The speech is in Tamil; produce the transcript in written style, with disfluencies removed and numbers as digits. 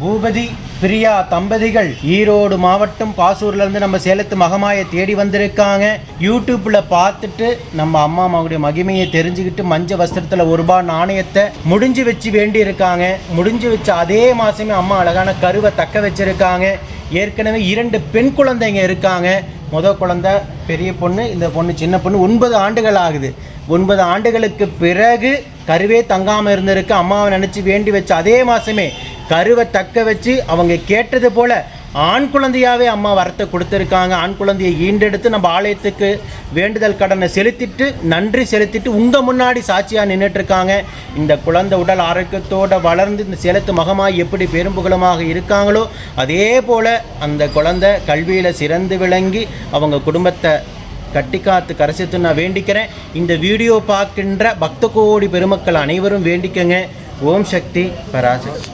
பூபதி பிரியா தம்பதிகள் ஈரோடு மாவட்டம் பாசூர்லேருந்து நம்ம சேலத்து மகமாயை தேடி வந்திருக்காங்க. யூடியூப்பில் பார்த்துட்டு நம்ம அம்மா அம்மாவுடைய மகிமையை தெரிஞ்சுக்கிட்டு மஞ்சள் வஸ்திரத்தில் ₹1 நாணயத்தை முடிஞ்சு வச்சு வேண்டி இருக்காங்க. முடிஞ்சு வச்ச அதே மாதமே அம்மா அழகான கருவை தக்க வச்சுருக்காங்க. ஏற்கனவே 2 பெண் குழந்தைங்க இருக்காங்க. முதல் குழந்தை பெரிய பொண்ணு, இந்த பொண்ணு சின்ன பொண்ணு. 9 ஆண்டுகள் ஆகுது. 9 ஆண்டுகளுக்கு பிறகு கருவே தங்காமல் இருந்திருக்கு. அம்மாவை நினச்சி வேண்டி வச்ச அதே மாதமே கருவை தக்க வச்சு அவங்க கேட்டது போல் ஆண் குழந்தையாகவே அம்மா வரத்தை கொடுத்துருக்காங்க. ஆண் குழந்தையை ஈண்டெடுத்து நம்ம ஆலயத்துக்கு வேண்டுதல் கடனை செலுத்திட்டு நன்றி செலுத்திட்டு உங்கள் முன்னாடி சாட்சியாக நின்றுட்டுருக்காங்க. இந்த குழந்தை உடல் ஆரோக்கியத்தோடு வளர்ந்து இந்த சேலத்து மகமாய் எப்படி பெரும்புகலமாக இருக்காங்களோ அதே போல் அந்த குழந்தை கல்வியில் சிறந்து விளங்கி அவங்க குடும்பத்தை கட்டிக்காத்து கரைசித்து நான் வேண்டிக்கிறேன். இந்த வீடியோ பார்க்கின்ற பக்த கோடி பெருமக்கள் அனைவரும் வேண்டிக்கங்க. ஓம் சக்தி பராசக்தி.